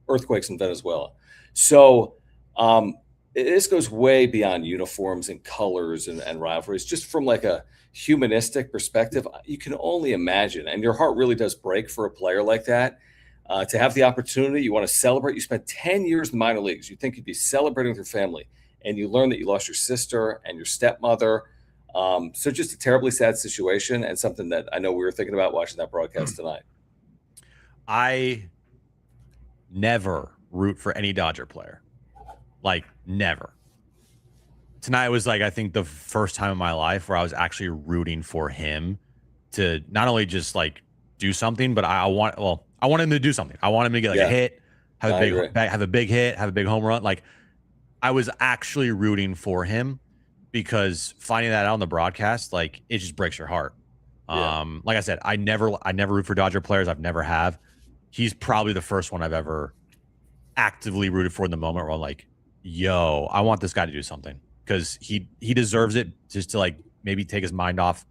earthquakes in Venezuela. So this goes way beyond uniforms and colors and rivalries. Just from like a humanistic perspective, you can only imagine, and your heart really does break for a player like that, to have the opportunity. You want to celebrate. You spent 10 years in the minor leagues. You think you'd be celebrating with your family, and you learn that you lost your sister and your stepmother. So just a terribly sad situation, and something that I know we were thinking about watching that broadcast tonight. I never root for any Dodger player. Like, never. Tonight was like, I think the first time in my life where I was actually rooting for him to not only just like do something, but I want him to do something. I want him to get like a hit, have a big hit, have a big home run. Like, I was actually rooting for him, because finding that out on the broadcast, like, it just breaks your heart. Like I said, I never root for Dodger players. I've never have. He's probably the first one I've ever actively rooted for in the moment where I'm like, yo, I want this guy to do something, because he deserves it, just to like maybe take his mind off,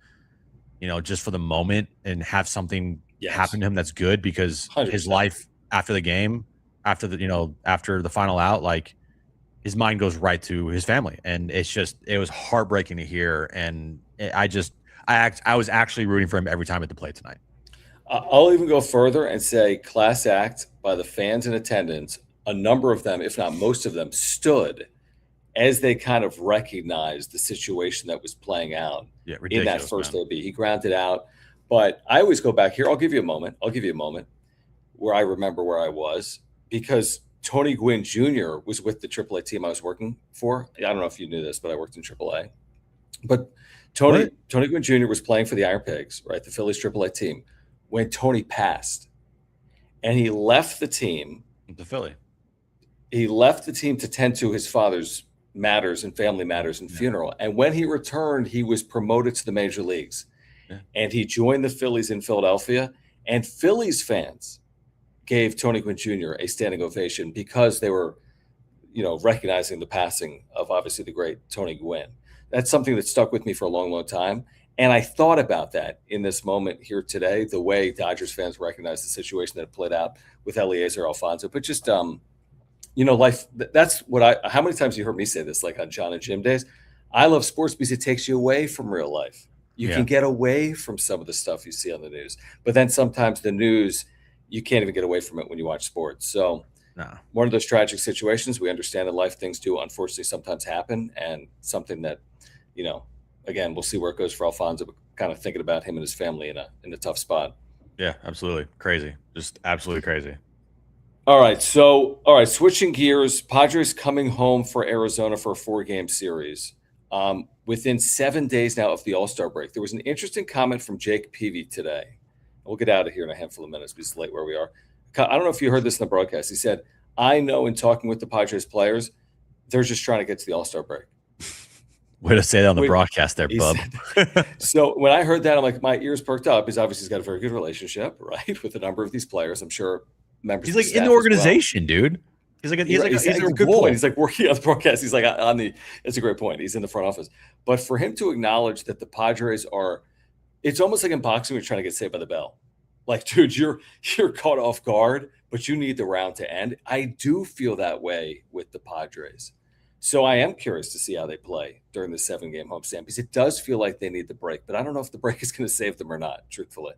just for the moment, and have something happen to him that's good, because 100%. His life after the game, after the final out, like, his mind goes right to his family, and it was heartbreaking to hear. And I was actually rooting for him every time at the plate tonight. I'll even go further and say class act by the fans in attendance. A number of them, if not most of them, stood as they kind of recognized the situation that was playing out in that first AB. He grounded out. But I always go back here. I'll give you a moment where I remember where I was, because Tony Gwynn Jr. was with the AAA team I was working for. I don't know if you knew this, but I worked in AAA. But Tony Gwynn Jr. was playing for the Iron Pigs, right, the Phillies AAA team, when Tony passed. And he left the team. The Philly. He left the team to tend to his father's matters and family matters and funeral. And when he returned, he was promoted to the major leagues. Yeah. And he joined the Phillies in Philadelphia. And Phillies fans gave Tony Gwynn Jr. a standing ovation, because they were, recognizing the passing of obviously the great Tony Gwynn. That's something that stuck with me for a long, long time. And I thought about that in this moment here today, the way Dodgers fans recognize the situation that played out with Eliezer Alfonso. But just, life, that's what how many times you heard me say this, like on John and Jim days? I love sports because it takes you away from real life. You can get away from some of the stuff you see on the news. But then sometimes the news, you can't even get away from it when you watch sports. So one of those tragic situations, we understand in life things do unfortunately sometimes happen, and something that, again, we'll see where it goes for Alfonso, but kind of thinking about him and his family in a tough spot. Yeah, absolutely. Crazy. Just absolutely crazy. All right. Switching gears, Padres coming home for Arizona for a 4-game series. Within 7 days now of the All-Star break, there was an interesting comment from Jake Peavy today. We'll get out of here in a handful of minutes because it's late where we are. I don't know if you heard this in the broadcast. He said, I know in talking with the Padres players, they're just trying to get to the All-Star break. Way to say that on the broadcast there, bub. So when I heard that, I'm like, my ears perked up, because obviously he's got a very good relationship, right, with a number of these players. I'm sure members. He's like in the organization, dude. He's a good point. He's like working on the broadcast. He's like it's a great point. He's in the front office. But for him to acknowledge that the Padres are, it's almost like in boxing, we're trying to get saved by the bell. Like, dude, you're caught off guard, but you need the round to end. I do feel that way with the Padres. So I am curious to see how they play during the 7-game homestand, because it does feel like they need the break, but I don't know if the break is going to save them or not, truthfully.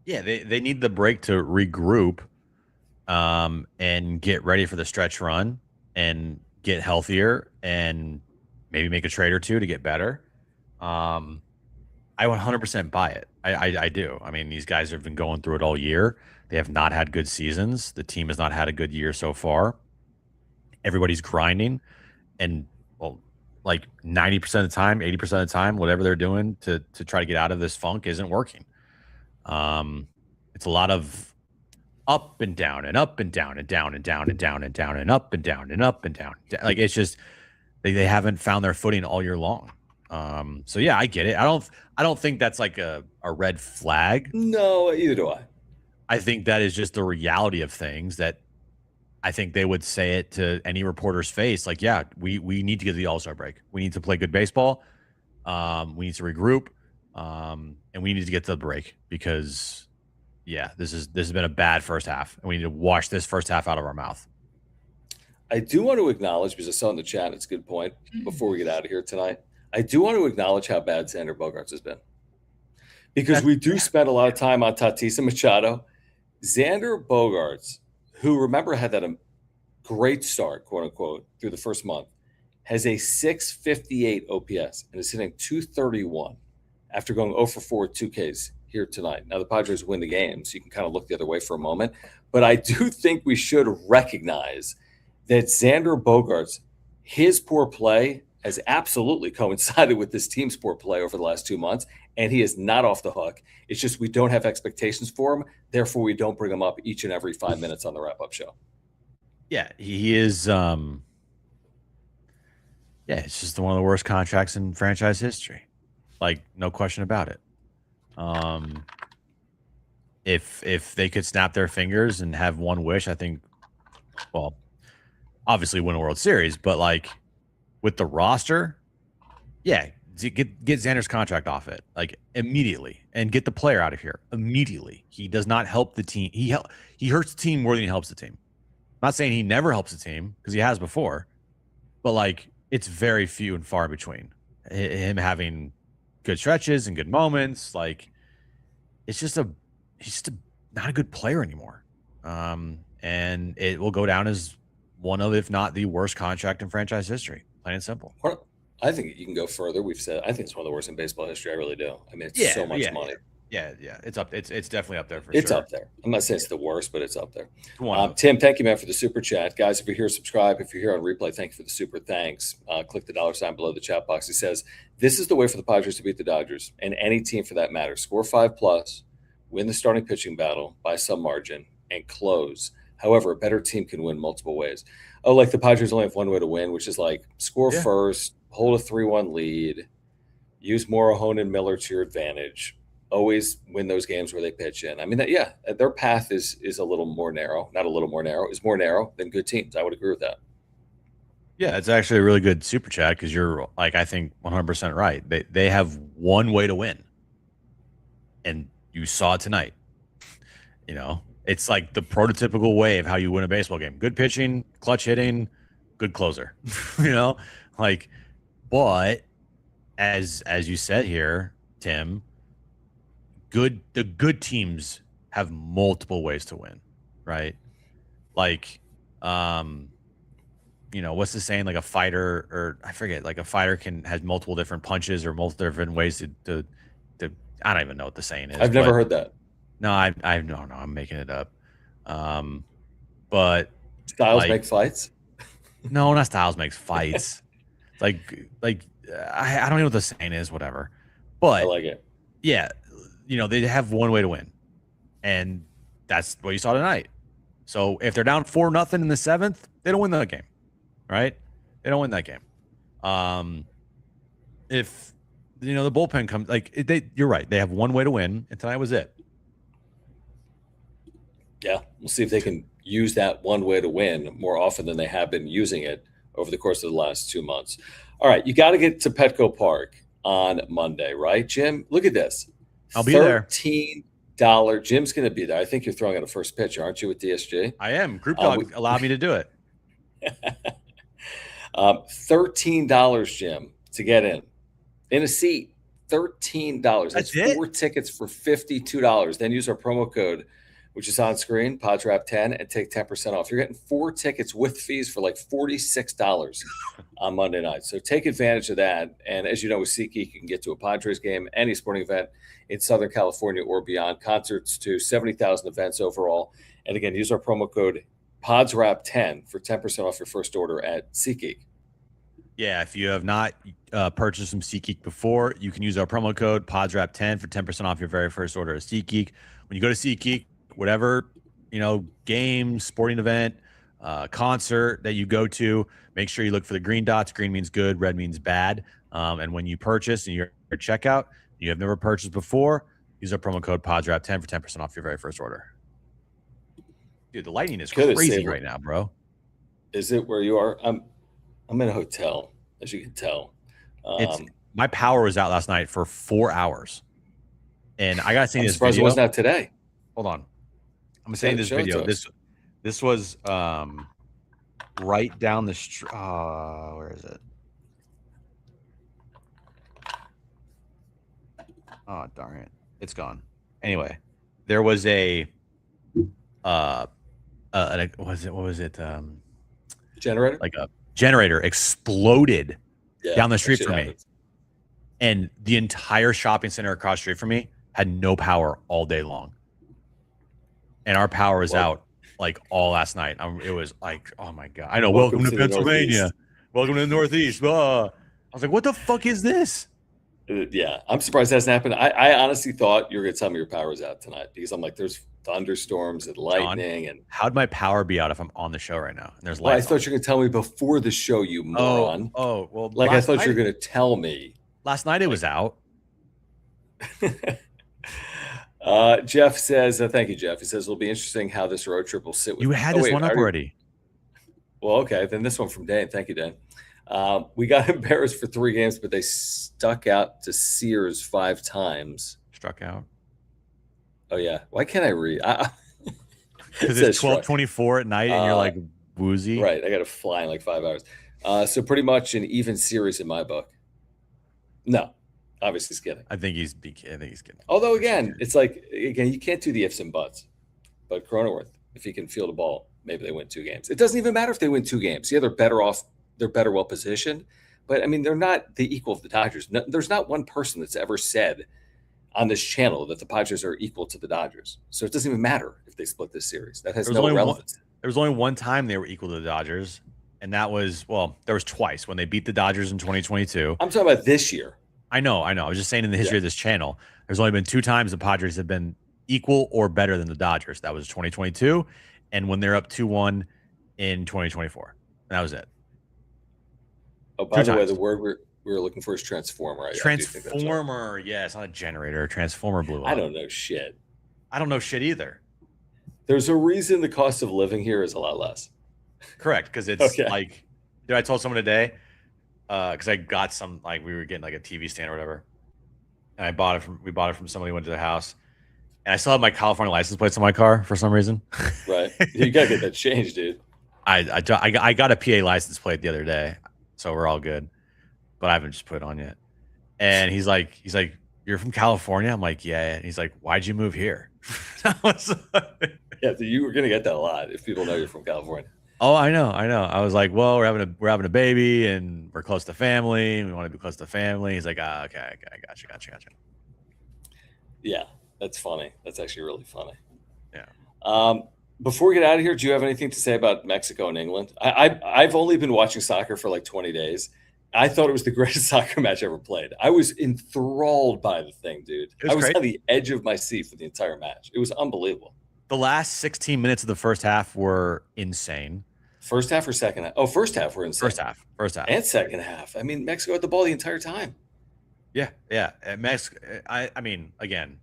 Yeah, they need the break to regroup, and get ready for the stretch run and get healthier and maybe make a trade or two to get better. I 100% buy it. I do. I mean, these guys have been going through it all year. They have not had good seasons. The team has not had a good year so far. Everybody's grinding, and like 90% of the time, 80% of the time, whatever they're doing to try to get out of this funk isn't working. It's a lot of up and down and up and down and down and down and down and down and up and down and up and down. Like, it's just they haven't found their footing all year long. So yeah, I get it. I don't think that's like a red flag. No, either do I. I think that is just the reality of things, that I think they would say it to any reporter's face. Like, yeah, we need to get to the All-Star break. We need to play good baseball. We need to regroup. And we need to get to the break, because this has been a bad first half, and we need to wash this first half out of our mouth. I do want to acknowledge, because I saw in the chat, it's a good point before we get out of here tonight. I do want to acknowledge how bad Xander Bogaerts has been, because we do spend a lot of time on Tatis and Machado. Xander Bogaerts, who, remember, had that great start, quote unquote, through the first month, has a 658 OPS and is hitting 231 after going 0 for 4 with 2 Ks here tonight. Now the Padres win the game, so you can kind of look the other way for a moment. But I do think we should recognize that Xander Bogaerts, his poor play has absolutely coincided with this team's poor play over the last 2 months, and he is not off the hook. It's just we don't have expectations for him. Therefore, we don't bring him up each and every 5 minutes on the wrap-up show. Yeah, he is. Yeah, it's just one of the worst contracts in franchise history. Like, no question about it. If they could snap their fingers and have one wish, I think, well, obviously win a World Series, but like with the roster, yeah, get Xander's contract off it like immediately and get the player out of here immediately. He does not help the team. He hurts the team more than he helps the team. I'm not saying he never helps the team because he has before, but like it's very few and far between him having good stretches and good moments. Like he's just not a good player anymore. And it will go down as one of, if not the worst contract in franchise history, plain and simple. I think you can go further. We've said I think it's one of the worst in baseball history. I really do. I mean, it's so much money. Yeah. It's up. It's definitely up there for It's sure. up there. I'm not saying it's the worst, but it's up there. Tim, thank you, man, for the super chat. Guys, if you're here, subscribe. If you're here on replay, thank you for the super thanks. Click the $ below the chat box. He says, this is the way for the Padres to beat the Dodgers and any team for that matter. Score 5+, win the starting pitching battle by some margin, and close. However, a better team can win multiple ways. Oh, like the Padres only have one way to win, which is like score first, hold a 3-1 lead, use Morejon and Miller to your advantage, always win those games where they pitch in. I mean, their path is a little more narrow. Not a little more narrow. Is more narrow than good teams. I would agree with that. Yeah, it's actually a really good super chat because you're like, I think 100% right. They have one way to win. And you saw it tonight. You know, it's like the prototypical way of how you win a baseball game. Good pitching, clutch hitting, good closer. You know, like, but as you said here, Tim, the good teams have multiple ways to win, right? Like, you know, what's the saying? Like a fighter, or I forget, like a fighter has multiple different punches or multiple different ways to I don't even know what the saying is. I've never heard that. No, I no, I'm making it up. But Styles make fights? No, not Styles makes fights. like I don't know what the saying is, whatever. But I like it. Yeah, you know, they have one way to win. And that's what you saw tonight. So if they're down 4-0 in the 7th, they don't win that game. Right? They don't win that game. If you know the bullpen comes, like you're right. They have one way to win, and tonight was it. Yeah, we'll see if they can use that one way to win more often than they have been using it over the course of the last 2 months. All right, you got to get to Petco Park on Monday, right, Jim? Look at this. I'll be there. $13. Jim's going to be there. I think you're throwing out a first pitch, aren't you, with DSG? I am. Group Dog allowed me to do it. $13, Jim, to get in a seat. $13. That's 4 tickets for $52. Then use our promo code, which is on screen, PadsWrap10, and take 10% off. You're getting 4 tickets with fees for like $46 on Monday night. So take advantage of that. And as you know, with SeatGeek, you can get to a Padres game, any sporting event in Southern California or beyond, concerts to 70,000 events overall. And again, use our promo code PadsWrap10 for 10% off your first order at SeatGeek. Yeah, if you have not purchased from SeatGeek before, you can use our promo code PadsWrap10 for 10% off your very first order at SeatGeek. When you go to SeatGeek, whatever, you know, game, sporting event, concert that you go to, make sure you look for the green dots. Green means good, red means bad. And when you purchase and you're at checkout, you have never purchased before, use our promo code PadsWrap10 for 10% off your very first order. Dude, the lightning is crazy right now, bro. Is it where you are? I'm in a hotel, as you can tell. My power was out last night for 4 hours. And I got to see this video. It wasn't out today. Hold on. I'm saying this video. This was right down the street. Where is it? Oh, darn it. It's gone. Anyway, there was what was it? Generator? Like a generator exploded down the street from me. And the entire shopping center across the street from me had no power all day long, and our power was out like all last night. It was like, oh my god! I know. Welcome to Pennsylvania. Welcome to the Northeast. I was like, what the fuck is this? Yeah, I'm surprised that hasn't happened. I honestly thought you were going to tell me your power was out tonight because I'm like, there's thunderstorms and lightning. John, and how'd my power be out if I'm on the show right now and there's lights? lights? I thought you were going to tell me before the show, you moron. Oh, well, like I thought you were going to tell me. Last night it was out. Jeff says, thank you, Jeff. He says, it'll be interesting how this road trip will sit with you. Had this one up already. Well, okay. Then this one from Dan. Thank you, Dan. We got embarrassed for 3 games, but they stuck out to Sears 5 times. Struck out. Oh, yeah. Why can't I read? Because it's 12:24 at night and you're like woozy. Right. I got to fly in like 5 hours. So pretty much an even series in my book. No, obviously he's kidding. I think he's kidding. Although, again, it's like, you can't do the ifs and buts. But Cronenworth, if he can field a ball, maybe they win 2 games. It doesn't even matter if they win 2 games. Yeah, they're better off. They're better well positioned, but I mean, they're not the equal of the Dodgers. No, there's not one person that's ever said on this channel that the Padres are equal to the Dodgers. So it doesn't even matter if they split this series. That has no relevance. There was only one time they were equal to the Dodgers, and that was, there was twice when they beat the Dodgers in 2022. I'm talking about this year. I know. I was just saying in the history of this channel, there's only been 2 times the Padres have been equal or better than the Dodgers. That was 2022, and when they're up 2-1 in 2024. That was it. Oh, by the way, the word we were looking for is transformer. Right? Transformer, yeah, it's not a generator. Transformer blew up. I don't know shit. I don't know shit either. There's a reason the cost of living here is a lot less. Correct, because it's like, dude, I told someone today, because I got some, like, we were getting like a TV stand or whatever, and we bought it from somebody who went to the house, and I still have my California license plates on my car for some reason. Right, you gotta get that changed, dude. I got a PA license plate the other day. So we're all good, but I haven't just put it on yet. And he's like, you're from California? I'm like, yeah. And he's like, why'd you move here? Yeah, you were gonna get that a lot if people know you're from California. Oh, I know. I was like, well, we're having a baby and we're close to family. And we want to be close to family. He's like, okay, I gotcha. Yeah, that's funny. That's actually really funny. Yeah. Before we get out of here, do you have anything to say about Mexico and England? I've only been watching soccer for like 20 days. I thought it was the greatest soccer match ever played. I was enthralled by the thing, dude. I was on the edge of my seat for the entire match. It was unbelievable. The last 16 minutes of the first half were insane. First half or second half? Oh, first half were insane. First half. And second half. I mean, Mexico had the ball the entire time. Yeah. Mexico, I mean, again,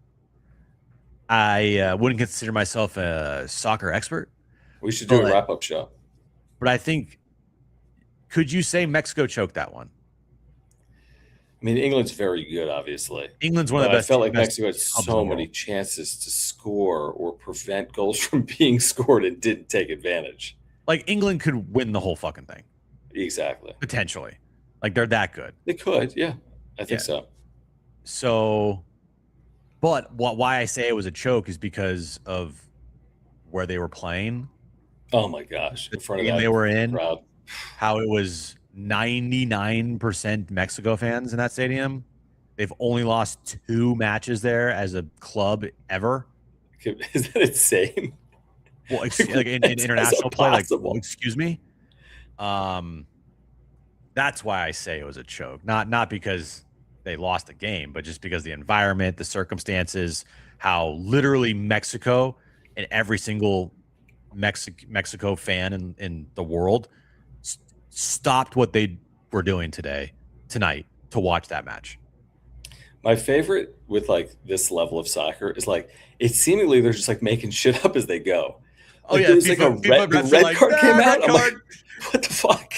I wouldn't consider myself a soccer expert. We should do a wrap-up show. But I think, could you say Mexico choked that one? I mean, England's very good, obviously. England's one of the best. I felt like Mexico had so many chances to score or prevent goals from being scored and didn't take advantage. Like, England could win the whole fucking thing. Exactly. Potentially. Like, they're that good. They could, yeah. I think so. So... But why I say it was a choke is because of where they were playing. Oh my gosh! In front of that they were in, crowd. How it was 99% Mexico fans in that stadium. They've only lost 2 matches there as a club ever. Is that insane? Well, like in international play, like, excuse me. That's why I say it was a choke, not because they lost the game, but just because the environment, the circumstances, how literally Mexico and every single Mexico fan in the world stopped what they were doing tonight to watch that match. My favorite with like this level of soccer is like it's seemingly they're just like making shit up as they go. Like, there was like a red card came out. I'm like, what the fuck?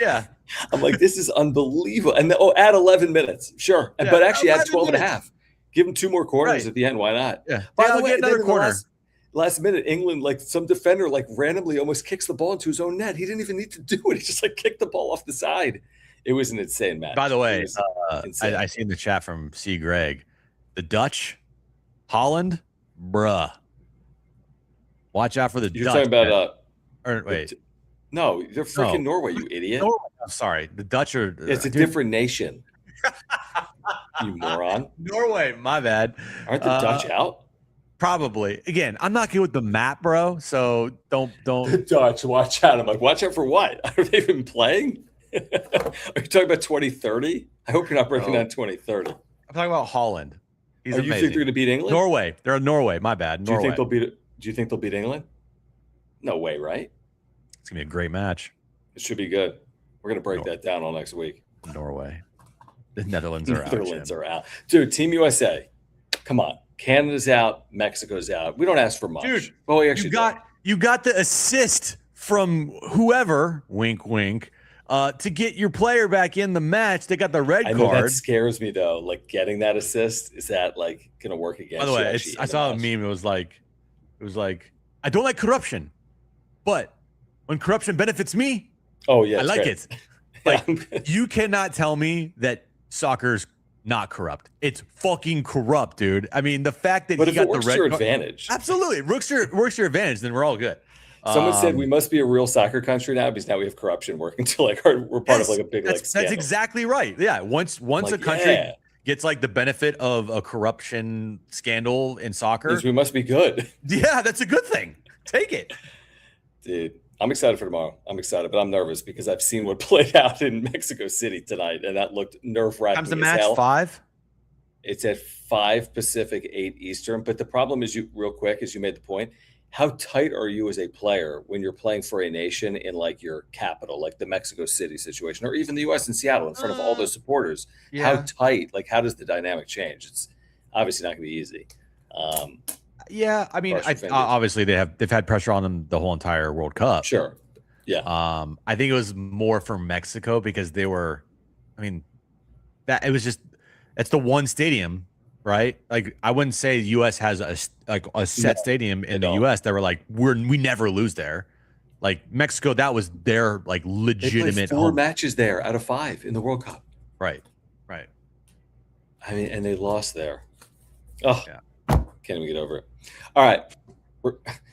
Yeah. I'm like, this is unbelievable. And add 11 minutes. Sure. Yeah, but actually add 12 and a half. Give them 2 more corners at the end. Why not? Yeah. By the way, get another corner. Last minute, England, like some defender, like randomly almost kicks the ball into his own net. He didn't even need to do it. He just like kicked the ball off the side. It was an insane match. By the way, I see in the chat from C. Greg, the Dutch, Holland, bruh. Watch out for the Dutch. You're talking about wait. No, they're freaking Norway, you idiot. Norway. I'm sorry. The Dutch are it's a different nation. You moron. Norway, my bad. Aren't the Dutch out? Probably. Again, I'm not good with the map, bro. So don't. The Dutch, watch out. I'm like, watch out for what? Are they even playing? Are you talking about 2030? I hope you're not breaking down 2030. I'm talking about Holland. He's You amazing. think they're going to beat England? Norway. They're Norway. My bad. Do you Norway. think they'll beat England? No way, right? It's gonna be a great match. It should be good. We're going to break that down all next week. Norway. The Netherlands are out. Netherlands are out. Dude, Team USA. Come on. Canada's out. Mexico's out. We don't ask for much. Dude, well, we actually you got the assist from whoever, wink, wink, to get your player back in the match. They got the red I know card. that scares me, though. Like, getting that assist, is that, like, going to work against you? By the way, I saw a meme. It was like, I don't like corruption, but when corruption benefits me, oh, yeah, I like great. it. Like, you cannot tell me that soccer's not corrupt. It's fucking corrupt, dude. I mean, the fact that he got the red card, advantage. Absolutely. It works your advantage, then we're all good. Someone said we must be a real soccer country now because now we have corruption working to like we're part of like a big that's scandal. exactly right. Yeah. Once a country gets like the benefit of a corruption scandal in soccer, means we must be good. Yeah, that's a good thing. Take it. Dude, I'm excited for tomorrow. I'm excited, but I'm nervous because I've seen what played out in Mexico City tonight, and that looked nerve-wracking. Time's the match 5? It's at 5 Pacific, 8 Eastern. But the problem is, real quick, as you made the point, how tight are you as a player when you're playing for a nation in like your capital, like the Mexico City situation, or even the U.S. in Seattle in front of all those supporters? Yeah. How tight? Like, how does the dynamic change? It's obviously not going to be easy. Yeah, I mean, obviously they've had pressure on them the whole entire World Cup. Sure. Yeah. I think it was more for Mexico because they were, I mean, that it was just it's the one stadium, right? Like, I wouldn't say the U.S. has a set stadium in the U.S. that were like we never lose there. Like Mexico, that was their like legitimate they played 4 matches there out of 5 in the World Cup. Right. I mean, and they lost there. Oh, yeah. Can't even get over it. All right.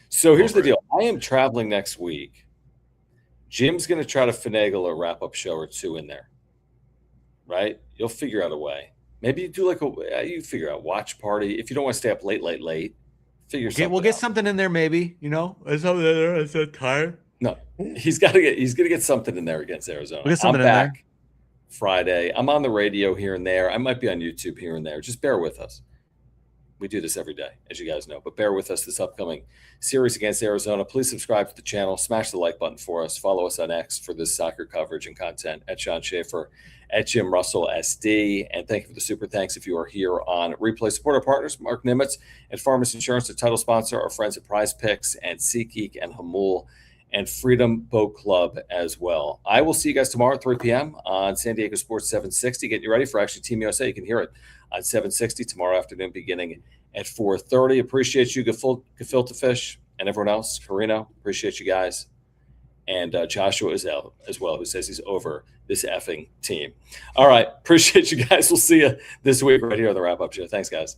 So here's the deal. I am traveling next week. Jim's going to try to finagle a wrap-up show or 2 in there. Right? You'll figure out a way. Maybe you do like you figure out watch party. If you don't want to stay up late, figure something we'll get out. Something in there maybe, It's something in there. It's so tired. No. He's going to get something in there against Arizona. We'll get something I'm back in there. Friday. I'm on the radio here and there. I might be on YouTube here and there. Just bear with us. We do this every day, as you guys know, but bear with us this upcoming series against Arizona. Please subscribe to the channel. Smash the like button for us. Follow us on X for this soccer coverage and content at Sean Schaefer, at Jim Russell SD. And thank you for the super thanks if you are here on replay. Support our partners, Mark Nimitz and Farmers Insurance, the title sponsor, our friends at Prize Picks and SeatGeek and Hamul and Freedom Boat Club as well. I will see you guys tomorrow at 3 p.m. on San Diego Sports 760. Getting you ready for actually Team USA. You can hear it on 760 tomorrow afternoon beginning at 4:30. Appreciate you, Gefilte Fish, and everyone else. Carino, appreciate you guys. And Joshua as well, who says he's over this effing team. All right. Appreciate you guys. We'll see you this week right here on the Wrap Up Show. Thanks, guys.